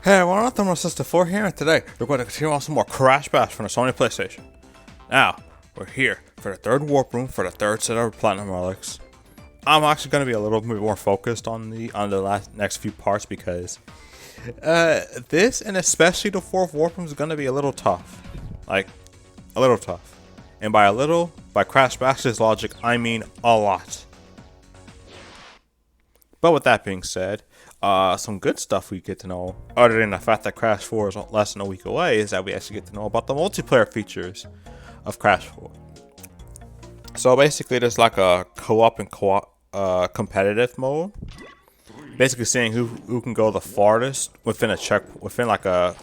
Hey everyone, Anthon-patapon here, and today we're going to continue on some more Crash Bash from the Sony PlayStation. Now, we're here for the third warp room for the third set of platinum relics. I'm actually going to be a little bit more focused on the next few parts because this and especially the fourth warp room is going to be a little tough. Like, a little tough. And by a little, by Crash Bash's logic, I mean a lot. But with that being said, some good stuff we get to know, other than the fact that Crash 4 is less than a week away, is that we actually get to know about the multiplayer features of Crash 4. So basically, there's like a co-op and competitive mode. Basically, seeing who can go the farthest within the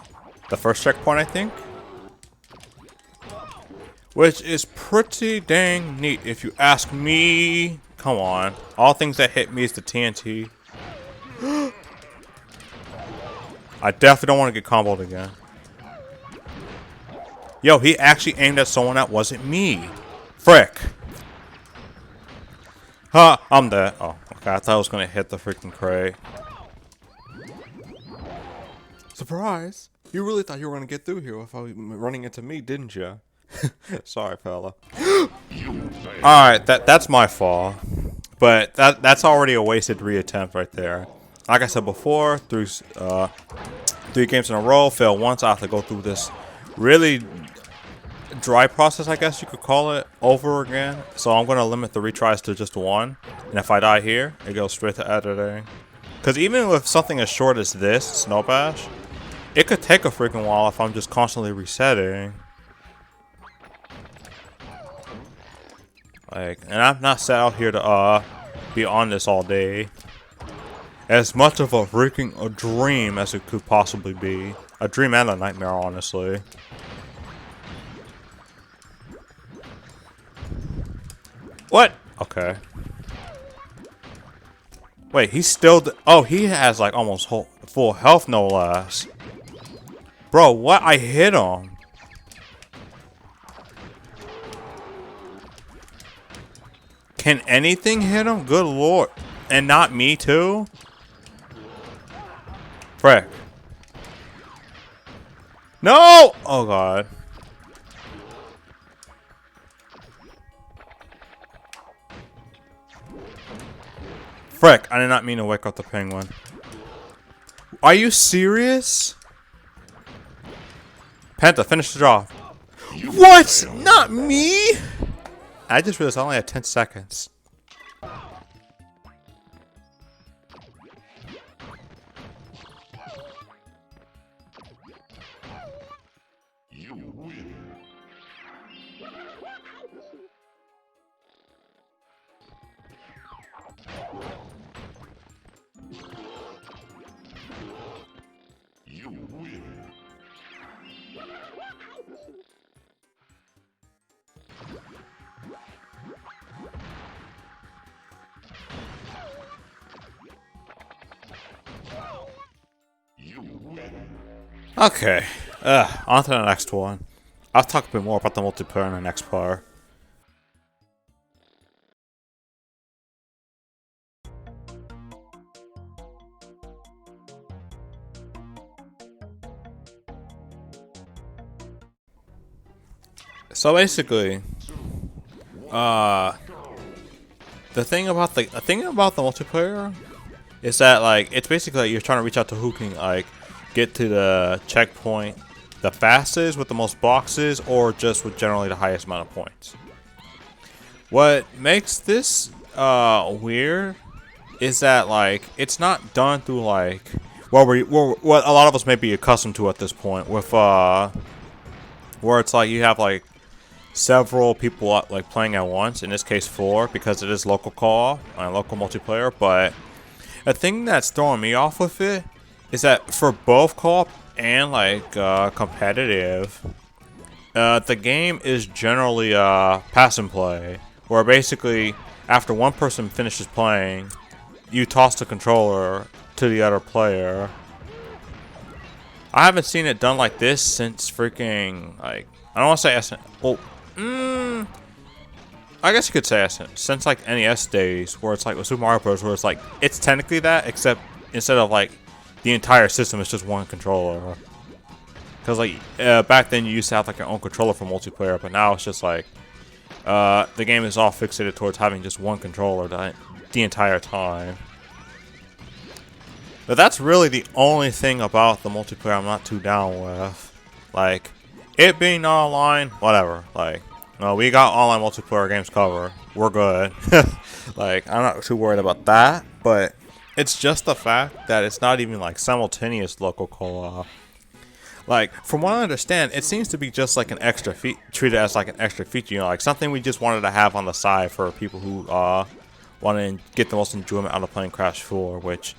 first checkpoint, I think. Which is pretty dang neat, if you ask me. Come on, all things that hit me is the TNT. I definitely don't want to get comboed again. Yo, he actually aimed at someone that wasn't me. Frick. Huh, I'm dead. Oh, okay, I thought I was going to hit the freaking crate. Surprise. You really thought you were going to get through here without running into me, didn't you? Sorry, fella. Alright, that's my fault. But that's already a wasted reattempt right there. Like I said before, through 3 games in a row, fail once. I have to go through this really dry process, I guess you could call it, over again. So I'm going to limit the retries to just 1. And if I die here, it goes straight to editing. Because even with something as short as this, Snow Bash, it could take a freaking while if I'm just constantly resetting. Like, and I'm not set out here to be on this all day. As much of a freaking dream as it could possibly be. A dream and a nightmare, honestly. What? Okay. Wait, he's still... Oh, he has like almost full health, no less. Bro, what? I hit him. Can anything hit him? Good lord. And not me too? Frick. No! Oh god. Frick, I did not mean to wake up the penguin. Are you serious? Penta, finish the job. What? Not me? I just realized I only had 10 seconds. You win. You win. Okay, on to the next one. I'll talk a bit more about the multiplayer in the next part. So basically, the thing about the multiplayer is that like it's basically like you're trying to reach out to who can like get to the checkpoint the fastest with the most boxes, or just with generally the highest amount of points. What makes this weird is that like it's not done through like what a lot of us may be accustomed to at this point with where it's like you have like several people like playing at once, in this case 4 because it is local co-op and local multiplayer. But the thing that's throwing me off with it is that for both co-op and like competitive, the game is generally pass and play, where basically after one person finishes playing, you toss the controller to the other player. I haven't seen it done like this since freaking like I don't want to say SN. Well, I guess you could say SN since like NES days, where it's like with Super Mario Bros. Where it's like it's technically that, except instead of like the entire system is just one controller. Because like back then you used to have like your own controller for multiplayer, but now it's just like the game is all fixated towards having just one controller the entire time. But that's really the only thing about the multiplayer I'm not too down with. Like, it being online, whatever. Like, no, we got online multiplayer games covered. We're good. Like, I'm not too worried about that. But it's just the fact that it's not even like simultaneous local co-op. Like, from what I understand, it seems to be just like an extra treated as like an extra feature, you know, like something we just wanted to have on the side for people who want to get the most enjoyment out of playing Crash 4, which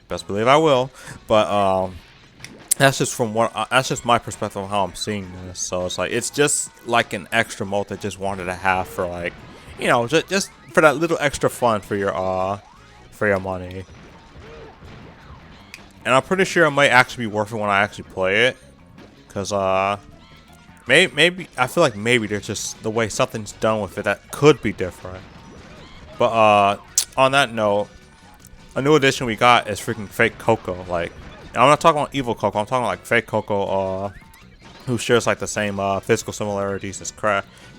best believe I will. But that's just from what that's just my perspective of how I'm seeing this. So it's like it's just like an extra mode that just wanted to have for like, you know, just for that little extra fun for your money. And I'm pretty sure it might actually be worth it when I actually play it. Because, maybe, I feel like maybe there's just the way something's done with it that could be different. But, on that note, a new addition we got is freaking Fake Coco. Like, I'm not talking about Evil Coco, I'm talking like Fake Coco, who shares like the same, physical similarities as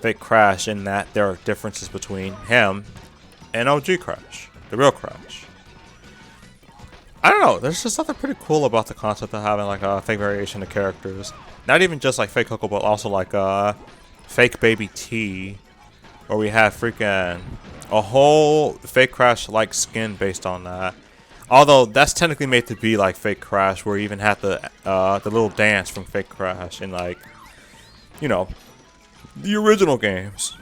Fake Crash, in that there are differences between him and OG Crash, the real Crash. I don't know, there's just something pretty cool about the concept of having like a fake variation of characters. Not even just like Fake Coco, but also like Fake Baby T, where we have freaking a whole Fake Crash like skin based on that. Although that's technically made to be like Fake Crash, where you even had the little dance from Fake Crash in like, you know, the original games.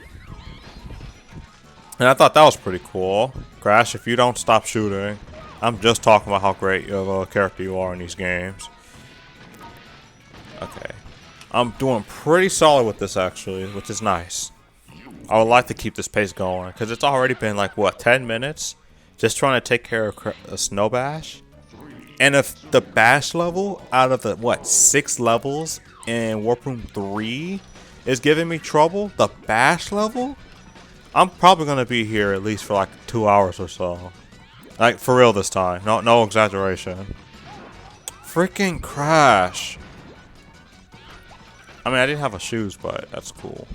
And I thought that was pretty cool. Crash, if you don't stop shooting. I'm just talking about how great of a character you are in these games. Okay. I'm doing pretty solid with this, actually, which is nice. I would like to keep this pace going, because it's already been, like, what, 10 minutes? Just trying to take care of a Snow Bash? And if the Bash level, out of the, what, 6 levels in Warp Room 3 is giving me trouble, the Bash level? I'm probably going to be here at least for, like, 2 hours or so. Like, for real this time. No exaggeration. Freaking Crash. I mean, I didn't have a shoes, but that's cool.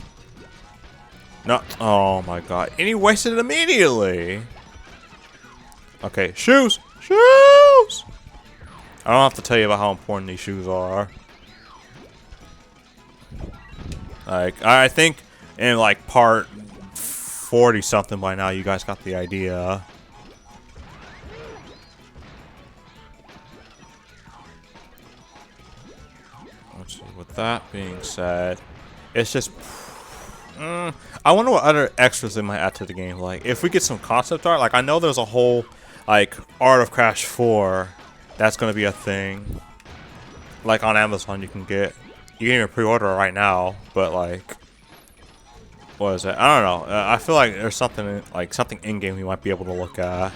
No. Oh, my God. And he wasted it immediately. Okay. Shoes. Shoes. I don't have to tell you about how important these shoes are. Like, I think in, like, part 40-something by now, you guys got the idea. With that being said, it's just I wonder what other extras they might add to the game. Like, if we get some concept art, like I know there's a whole like Art of Crash 4 that's gonna be a thing. Like on Amazon, you can even pre-order it right now. But like, what is it? I don't know. I feel like there's something in game we might be able to look at.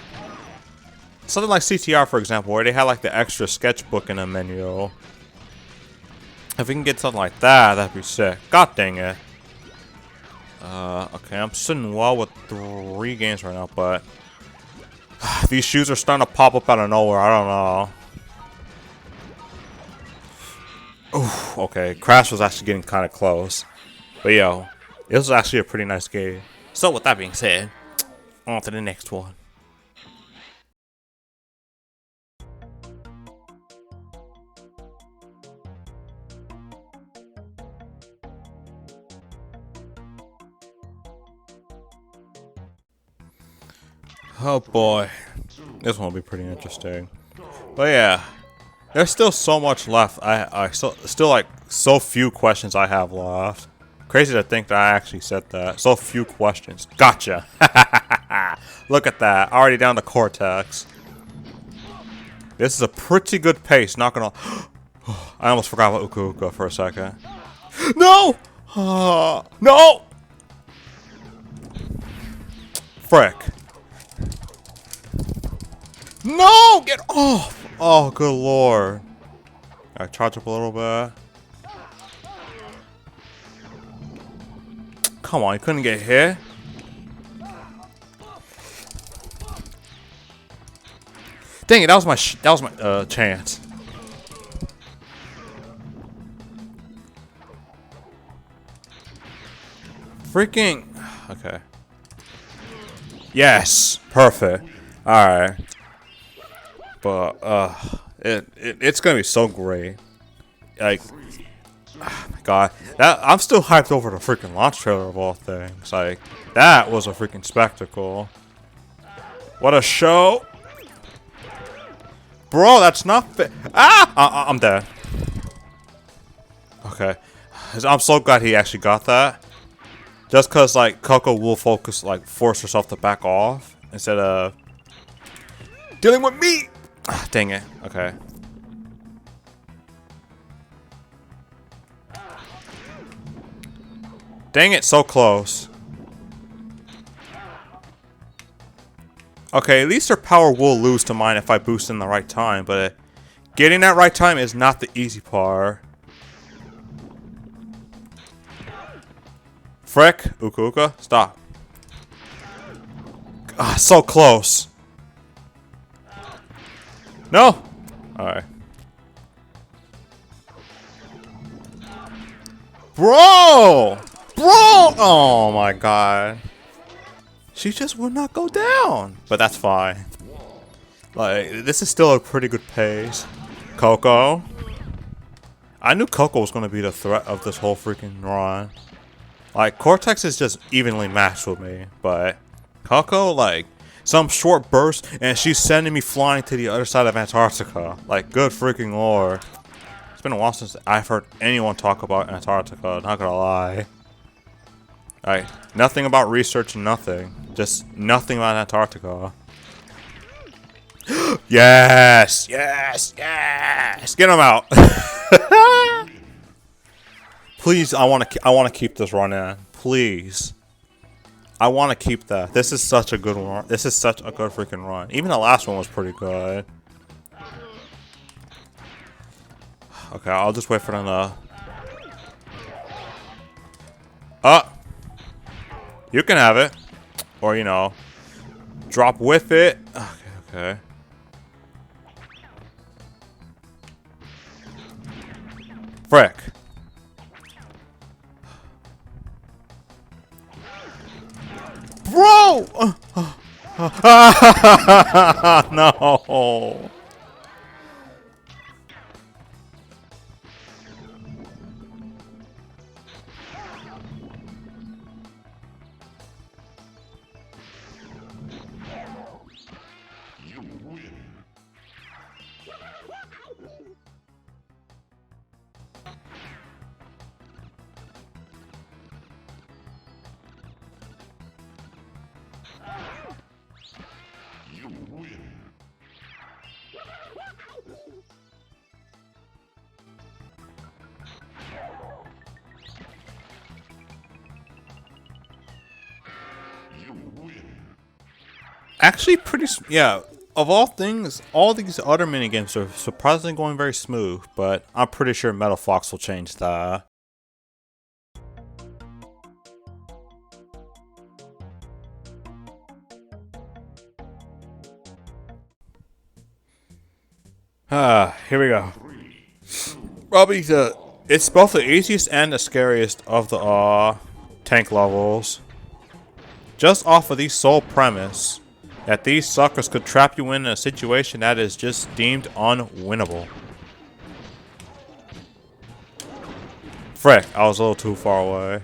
Something like CTR, for example, where they had like the extra sketchbook in the menu. If we can get something like that, that'd be sick. God dang it. Okay, I'm sitting well with 3 games right now, but these shoes are starting to pop up out of nowhere. I don't know. Oof, okay, Crash was actually getting kind of close. But yo, this was actually a pretty nice game. So with that being said, on to the next one. Oh boy, this one will be pretty interesting. But yeah, there's still so much left. I still like so few questions I have left. Crazy to think that I actually said that. So few questions. Gotcha. Look at that. Already down to Cortex. This is a pretty good pace. Not gonna. I almost forgot about Uka Uka for a second. No. No. Frick. No! Get off! Oh, good lord. Gotta charge up a little bit. Come on, you couldn't get hit? Dang it, that was my chance. Freaking. Okay. Yes. Perfect. Alright. But, it's gonna be so great. Like, oh my god. I'm still hyped over the freaking launch trailer of all things. Like, that was a freaking spectacle. What a show. Bro, that's not fit. Ah! I'm dead. Okay. I'm so glad he actually got that. Just cause like Coco will focus, like force herself to back off instead of dealing with me. Ah, dang it. Okay. Dang it, so close. Okay, at least her power will lose to mine if I boost in the right time, but getting that right time is not the easy part. Frick, Uka Uka, stop. Ah, so close. No! Alright. Bro! Bro! Oh my god. She just would not go down. But that's fine. Like, this is still a pretty good pace. Coco. I knew Coco was going to be the threat of this whole freaking run. Like, Cortex is just evenly matched with me. But Coco, like, some short burst and she's sending me flying to the other side of Antarctica. Like, good freaking lord. It's been a while since I've heard anyone talk about Antarctica, not gonna lie. Like, nothing about research, nothing. Just nothing about Antarctica. Yes! Yes! Yes! Get him out! Please, I wanna keep this run in. Please. I wanna keep that. This is such a good one. This is such a good freaking run. Even the last one was pretty good. Okay, I'll just wait for them to... You can have it. Or, you know, drop with it. Okay, okay. Frick. Bro! No. Actually, yeah. Of all things, all these other minigames are surprisingly going very smooth, but I'm pretty sure Metal Fox will change that. Here we go. Probably it's both the easiest and the scariest of the tank levels. Just off of the sole premise that these suckers could trap you in a situation that is just deemed unwinnable. Frick, I was a little too far away.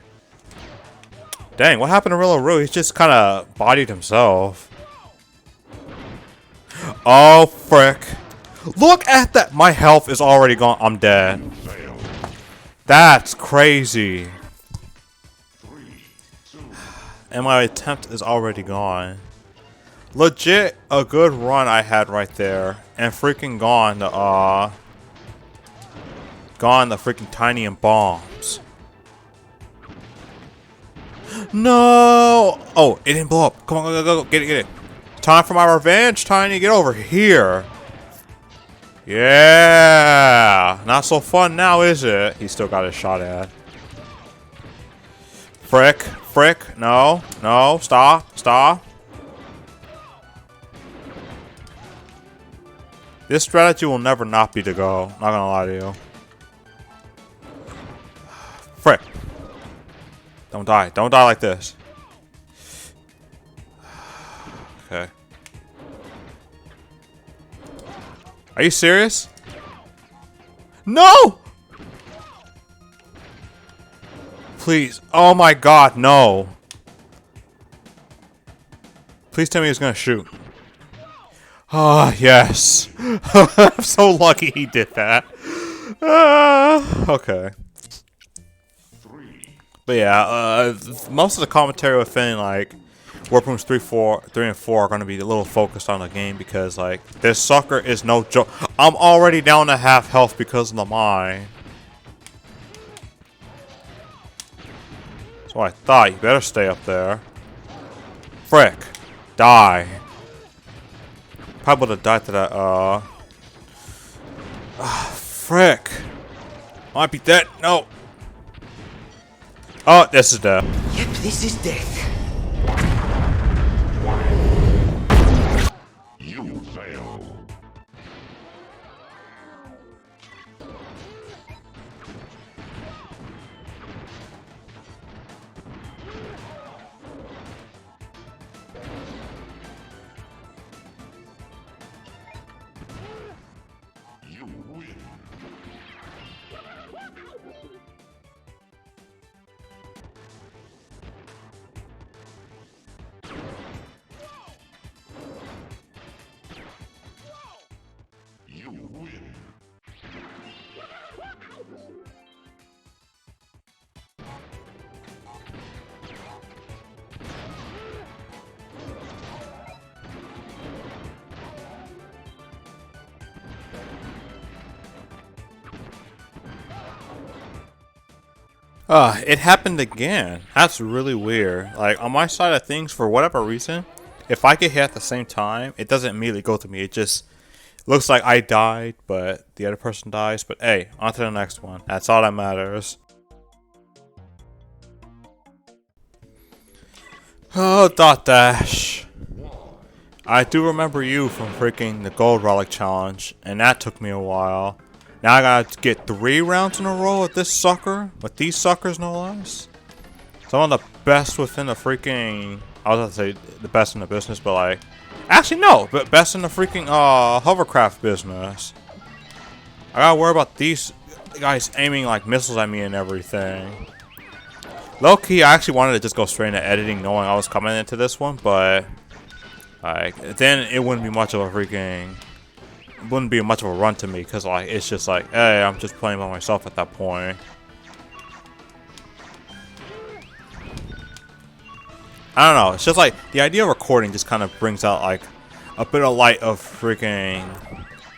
Dang, what happened to Rillaroo? He's just kind of bodied himself. Oh, frick. Look at that! My health is already gone. I'm dead. That's crazy. And my attempt is already gone. Legit a good run I had right there. And freaking gone the freaking tiny bombs. No! Oh, it didn't blow up. Come on, go. Get it. Time for my revenge, Tiny. Get over here. Yeah! Not so fun now, is it? He still got his shot at. Frick. No, stop. This strategy will never not be to go. Not gonna lie to you. Frick. Don't die. Don't die like this. Okay. Are you serious? No! Please. Oh my god, no. Please tell me he's gonna shoot. Ah, yes. I'm so lucky he did that. Okay. But yeah, most of the commentary within like Warp Rooms 3 and 4 are going to be a little focused on the game because like this sucker is no joke. I'm already down to half health because of the mine. So I thought you better stay up there. Frick. Die. Probably would have died to that, frick. Might be dead. No. Oh, this is death. Yep, this is death. You fail. You win. You win. It happened again. That's really weird. Like, on my side of things, for whatever reason, if I get hit at the same time, it doesn't immediately go to me. It just looks like I died, but the other person dies. But hey, on to the next one. That's all that matters. Oh, Dot Dash. I do remember you from freaking the Gold Relic Challenge, and that took me a while. Now I gotta get 3 rounds in a row with this sucker, with these suckers no less. Some of the best within the freaking, I was gonna say the best in the business, but like, actually no, but best in the freaking hovercraft business. I gotta worry about these guys aiming like missiles at me and everything. Low key, I actually wanted to just go straight into editing, knowing I was coming into this one, but like then it wouldn't be much of a freaking. Wouldn't be much of a run to me because like it's just like, hey, I'm just playing by myself at that point. I don't know, it's just like the idea of recording just kind of brings out like a bit of light of freaking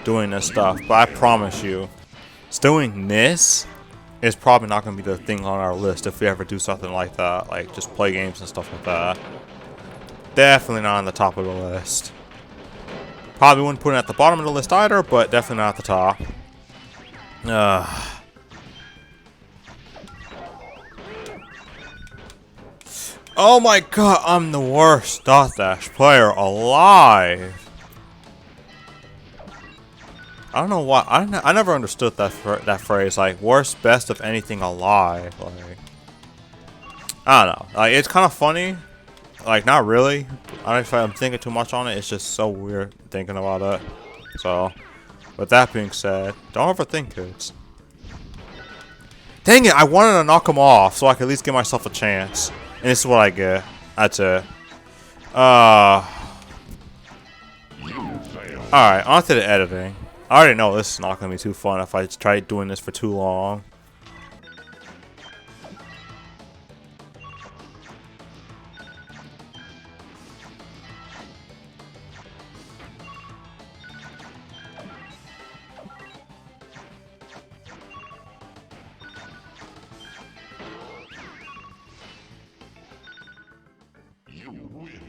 doing this stuff, but I promise you doing this is probably not going to be the thing on our list if we ever do something like that, like just play games and stuff like that. Definitely not on the top of the list. Probably wouldn't put it at the bottom of the list either, but definitely not at the top. Oh my god, I'm the worst Dot Dash player alive. I don't know why. I never understood that phrase, like worst best of anything alive. Like, I don't know. Like, it's kind of funny. Like, not really. I don't know if I'm thinking too much on it. It's just so weird thinking about it. So, with that being said, don't overthink it. Dang it, I wanted to knock him off so I could at least give myself a chance. And this is what I get. That's it. Alright, on to the editing. I already know this is not going to be too fun if I try doing this for too long. You win.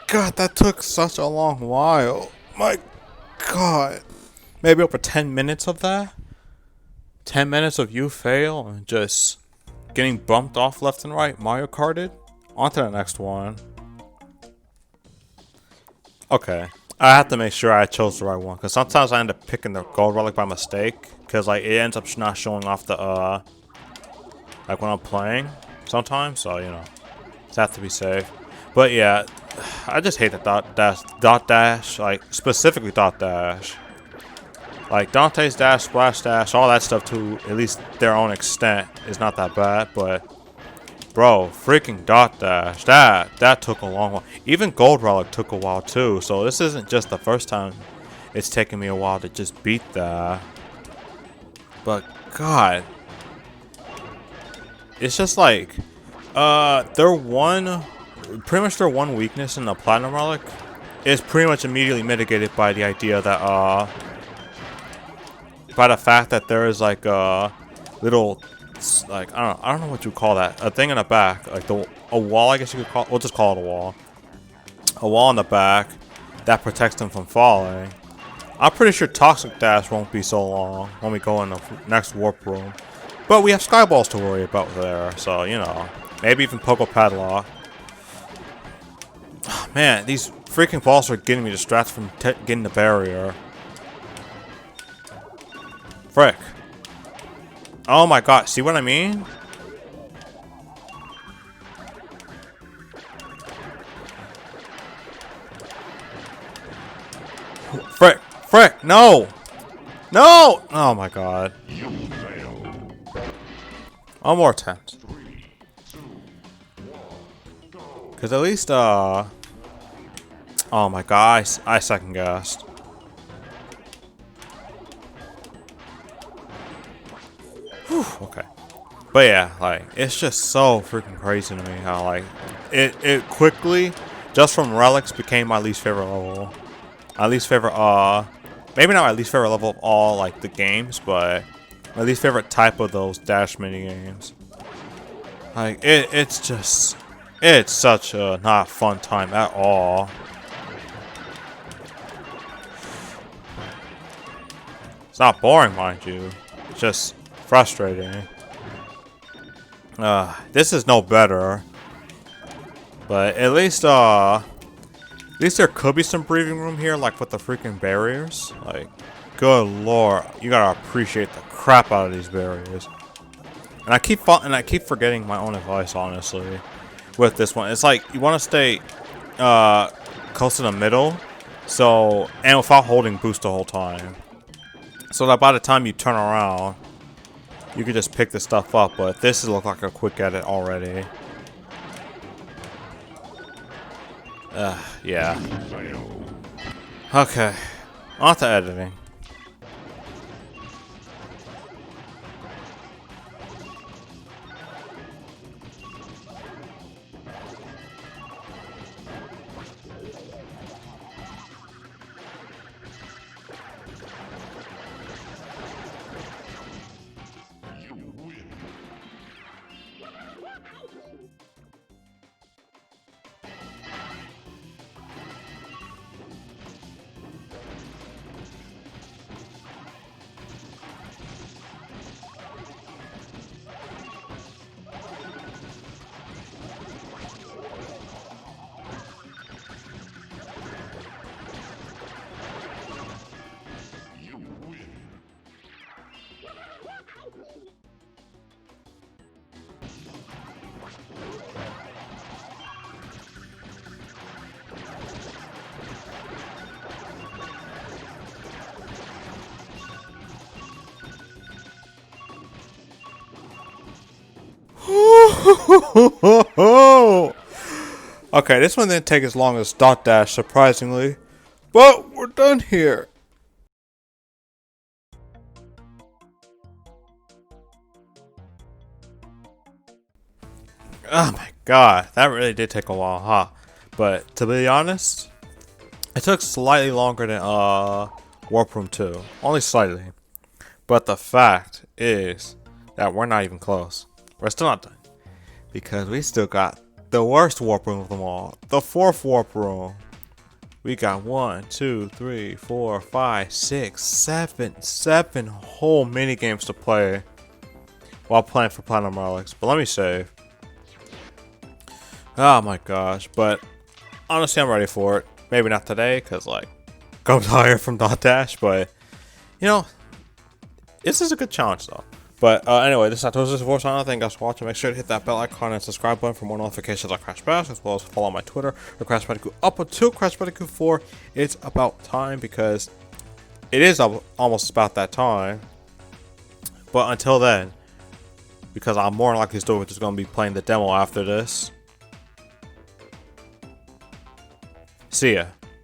god, that took such a long while. My god. Maybe over 10 minutes of that? 10 minutes of you fail and just getting bumped off left and right, Mario Karted? On to the next one. Okay. I have to make sure I chose the right one, because sometimes I end up picking the gold relic by mistake, because like it ends up not showing off the like when I'm playing sometimes, so you know, just have to be safe. But yeah, I just hate the dot dash, like specifically dot dash. Like Dante's dash, splash dash, all that stuff to at least their own extent is not that bad, but bro, freaking dot dash, that took a long while. Even gold relic took a while too, so this isn't just the first time it's taken me a while to just beat that. But god, it's just like their one weakness in the platinum relic is pretty much immediately mitigated by the idea that by the fact that there is like a little, like I don't know what you call that, a thing in the back, like a wall, I guess you could call, we'll just call it a wall in the back that protects them from falling. I'm pretty sure toxic dash won't be so long when we go in the next warp room, but we have skyballs to worry about there, so you know, maybe even Pogo padlock. Oh, man, these freaking balls are getting me distracted from getting the barrier. Frick. Oh my god, see what I mean? Frick, frick, no! No! Oh my god. You fail. One more attempt. Cause at least, oh my god, I second guessed. Whew, okay. But yeah, like, it's just so freaking crazy to me how, like, it quickly, just from relics, became my least favorite level. My least favorite, maybe not my least favorite level of all, like, the games, but my least favorite type of those dash mini games. Like, it's just, it's such a not fun time at all. It's not boring, mind you. It's just frustrating. This is no better. But at least there could be some breathing room here, like with the freaking barriers. Like, good lord, you gotta appreciate the crap out of these barriers. And I keep forgetting my own advice, honestly, with this one. It's like you want to stay close to the middle, so, and without holding boost the whole time, so that by the time you turn around, you can just pick this stuff up. But this looks like a quick edit already. Yeah. Okay, on to editing. Okay, this one didn't take as long as Dot Dash, surprisingly. But we're done here. Oh my god, that really did take a while, huh? But to be honest, it took slightly longer than Warp Room 2. Only slightly. But the fact is that we're not even close. We're still not done. Because we still got the worst warp room of them all. The 4th warp room. We got 1, 2, 3, 4, 5, 6, 7 whole mini games to play while playing for Platinum Relics. But let me save. Oh my gosh. But honestly, I'm ready for it. Maybe not today, because like, I'm tired from Dot Dash. But, you know, this is a good challenge though. But anyway, this is Anthon-patapon voice. Thank you guys for watching. Make sure to hit that bell icon and subscribe button for more notifications on Crash Bash, as well as follow my Twitter or Crash Bandicoot up until Crash Bandicoot 4. It's about time, because it is almost about that time. But until then, because I'm more than likely still just going to be playing the demo after this. See ya.